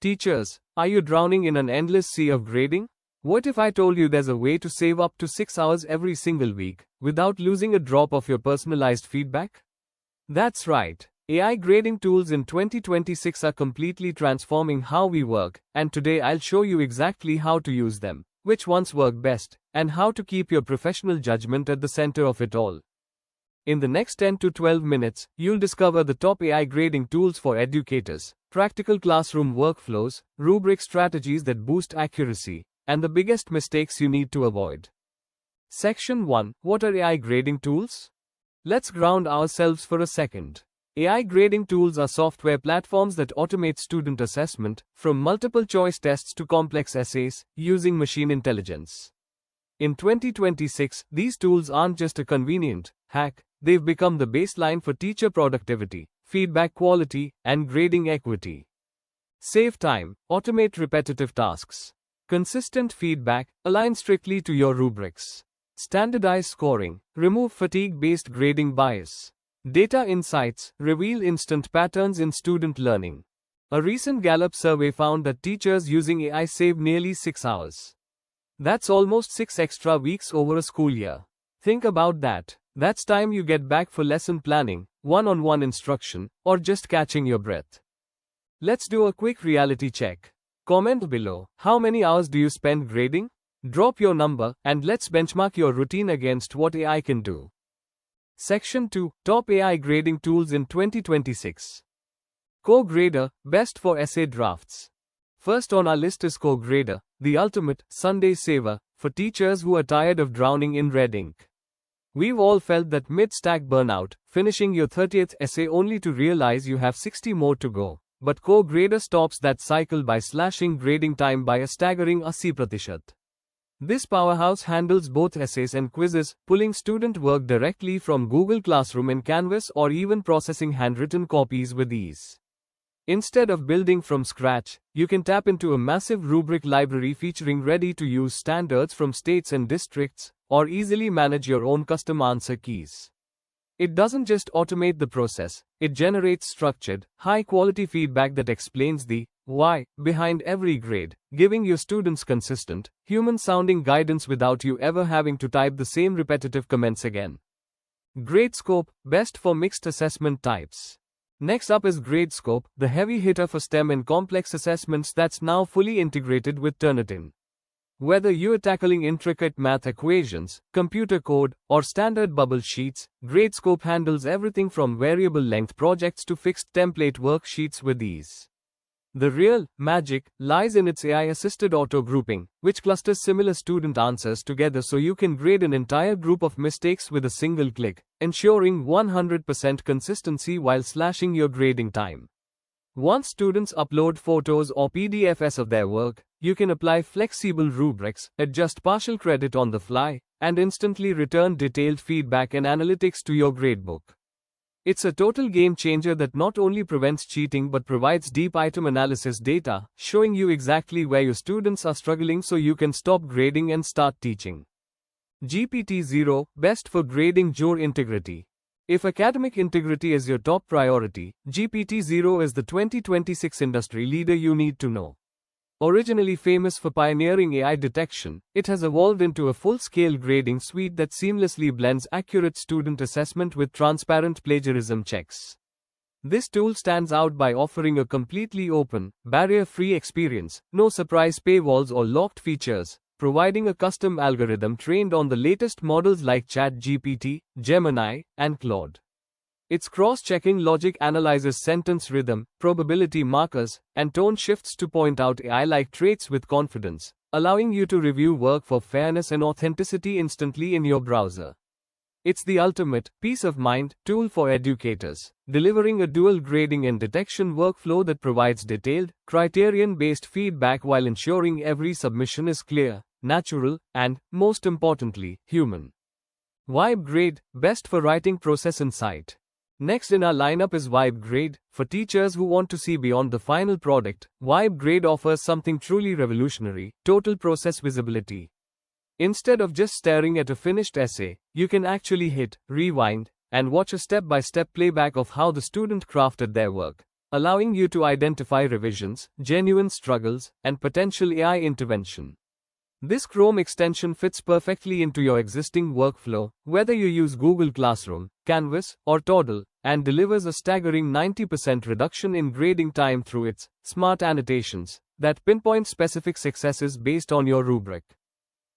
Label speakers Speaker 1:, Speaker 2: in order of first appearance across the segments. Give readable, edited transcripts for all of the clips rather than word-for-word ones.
Speaker 1: Teachers, are you drowning in an endless sea of grading? What if I told you there's a way to save up to 6 hours every single week, without losing a drop of your personalized feedback? That's right. AI grading tools in 2026 are completely transforming how we work, and today I'll show you exactly how to use them, which ones work best, and how to keep your professional judgment at the center of it all. In the next 10 to 12 minutes, you'll discover the top AI grading tools for educators, practical classroom workflows, rubric strategies that boost accuracy, and the biggest mistakes you need to avoid. Section 1. What are AI grading tools? Let's ground ourselves for a second. AI grading tools are software platforms that automate student assessment, from multiple choice tests to complex essays, using machine intelligence. In 2026, these tools aren't just a convenient hack, they've become the baseline for teacher productivity, feedback quality, and grading equity. Save time, automate repetitive tasks. Consistent feedback, align strictly to your rubrics. Standardize scoring, remove fatigue-based grading bias. Data insights, reveal instant patterns in student learning. A recent Gallup survey found that teachers using AI save nearly 6 hours. That's almost 6 extra weeks over a school year. Think about that. That's time you get back for lesson planning, one-on-one instruction, or just catching your breath. Let's do a quick reality check. Comment below, how many hours do you spend grading? Drop your number, and let's benchmark your routine against what AI can do. Section 2. Top AI grading tools in 2026. CoGrader, best for essay drafts. First on our list is CoGrader, the ultimate Sunday saver for teachers who are tired of drowning in red ink. We've all felt that mid-stack burnout, finishing your 30th essay only to realize you have 60 more to go. But CoGrader stops that cycle by slashing grading time by a staggering 80%. This powerhouse handles both essays and quizzes, pulling student work directly from Google Classroom and Canvas, or even processing handwritten copies with ease. Instead of building from scratch, you can tap into a massive rubric library featuring ready-to-use standards from states and districts, or easily manage your own custom answer keys. It doesn't just automate the process, it generates structured, high-quality feedback that explains the why behind every grade, giving your students consistent, human-sounding guidance without you ever having to type the same repetitive comments again. Gradescope, best for mixed assessment types. Next up is Gradescope, the heavy hitter for STEM and complex assessments that's now fully integrated with Turnitin. Whether you're tackling intricate math equations, computer code, or standard bubble sheets, Gradescope handles everything from variable length projects to fixed template worksheets with ease. The real magic lies in its AI-assisted auto-grouping, which clusters similar student answers together so you can grade an entire group of mistakes with a single click, ensuring 100% consistency while slashing your grading time. Once students upload photos or PDFs of their work, you can apply flexible rubrics, adjust partial credit on the fly, and instantly return detailed feedback and analytics to your gradebook. It's a total game changer that not only prevents cheating but provides deep item analysis data, showing you exactly where your students are struggling so you can stop grading and start teaching. GPTZero, best for grading your integrity. If academic integrity is your top priority, GPTZero is the 2026 industry leader you need to know. Originally famous for pioneering AI detection, it has evolved into a full-scale grading suite that seamlessly blends accurate student assessment with transparent plagiarism checks. This tool stands out by offering a completely open, barrier-free experience, no surprise paywalls or locked features, providing a custom algorithm trained on the latest models like ChatGPT, Gemini, and Claude. Its cross-checking logic analyzes sentence rhythm, probability markers, and tone shifts to point out AI-like traits with confidence, allowing you to review work for fairness and authenticity instantly in your browser. It's the ultimate peace of mind tool for educators, delivering a dual grading and detection workflow that provides detailed, criterion-based feedback while ensuring every submission is clear, natural, and, most importantly, human. VibeGrade, best for writing process insight. Next in our lineup is VibeGrade. For teachers who want to see beyond the final product, VibeGrade offers something truly revolutionary: total process visibility. Instead of just staring at a finished essay, you can actually hit rewind and watch a step-by-step playback of how the student crafted their work. allowing you to identify revisions, genuine struggles, and potential AI intervention. This Chrome extension fits perfectly into your existing workflow, whether you use Google Classroom, Canvas, or Toddle, and delivers a staggering 90% reduction in grading time through its smart annotations that pinpoint specific successes based on your rubric.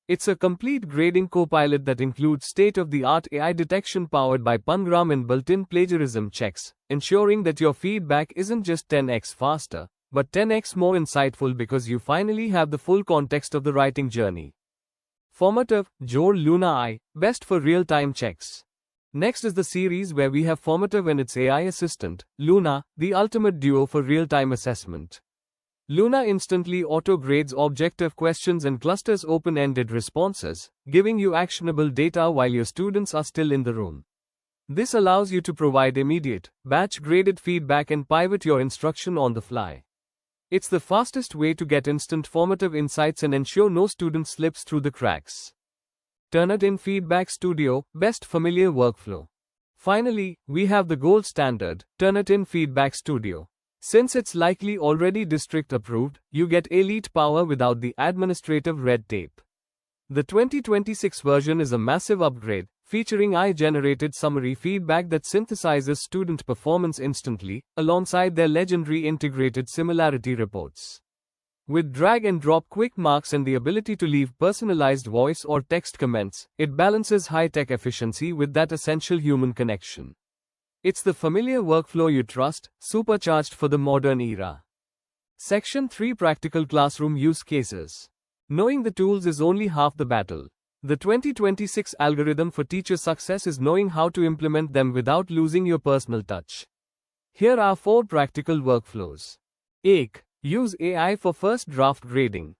Speaker 1: It's a complete grading copilot that includes state-of-the-art AI detection powered by Pangram and built-in plagiarism checks, ensuring that your feedback isn't just 10x faster, but 10x more insightful because you finally have the full context of the writing journey. Formative, Jor Luna I, best for real-time checks. Next is the series where we have Formative and its AI assistant, Luna, the ultimate duo for real-time assessment. Luna instantly auto-grades objective questions and clusters open-ended responses, giving you actionable data while your students are still in the room. This allows you to provide immediate, batch-graded feedback and pivot your instruction on the fly. It's the fastest way to get instant formative insights and ensure no student slips through the cracks. Turnitin Feedback Studio, best familiar workflow. Finally, we have the gold standard, Turnitin Feedback Studio. Since it's likely already district approved, you get elite power without the administrative red tape. The 2026 version is a massive upgrade, featuring AI-generated summary feedback that synthesizes student performance instantly, alongside their legendary integrated similarity reports. With drag-and-drop quick marks and the ability to leave personalized voice or text comments, it balances high-tech efficiency with that essential human connection. It's the familiar workflow you trust, supercharged for the modern era. Section 3 Practical Classroom Use Cases. Knowing the tools is only half the battle. The 2026 algorithm for teacher success is knowing how to implement them without losing your personal touch. Here are 4 practical workflows. 8. Use AI for first draft grading.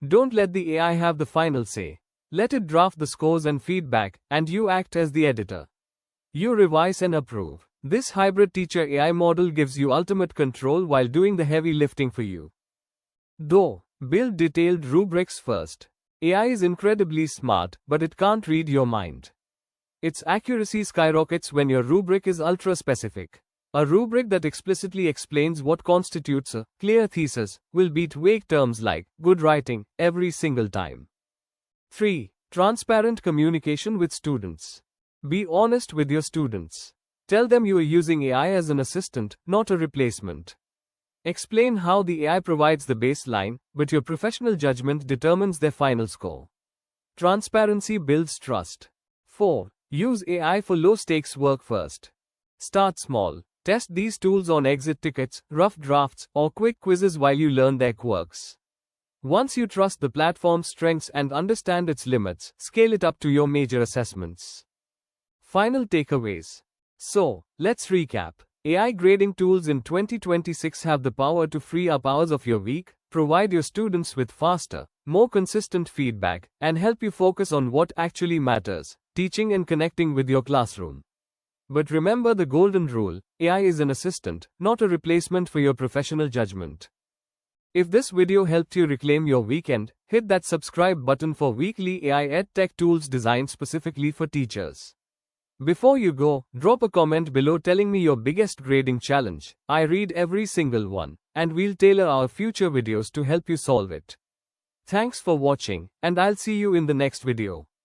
Speaker 1: Don't let the AI have the final say. Let it draft the scores and feedback, and you act as the editor. You revise and approve. This hybrid teacher AI model gives you ultimate control while doing the heavy lifting for you. Though, build detailed rubrics first. AI is incredibly smart, but it can't read your mind. Its accuracy skyrockets when your rubric is ultra-specific. A rubric that explicitly explains what constitutes a clear thesis will beat vague terms like good writing every single time. 3. Transparent communication with students. Be honest with your students. Tell them you are using AI as an assistant, not a replacement. Explain how the AI provides the baseline, but your professional judgment determines their final score. Transparency builds trust. 4. Use AI for low-stakes work first. Start small. Test these tools on exit tickets, rough drafts, or quick quizzes while you learn their quirks. Once you trust the platform's strengths and understand its limits, scale it up to your major assessments. Final takeaways. So, let's recap. AI grading tools in 2026 have the power to free up hours of your week, provide your students with faster, more consistent feedback, and help you focus on what actually matters, teaching and connecting with your classroom. But remember the golden rule: AI is an assistant, not a replacement for your professional judgment. If this video helped you reclaim your weekend, hit that subscribe button for weekly AI EdTech tools designed specifically for teachers. Before you go, drop a comment below telling me your biggest grading challenge. I read every single one, and we'll tailor our future videos to help you solve it. Thanks for watching, and I'll see you in the next video.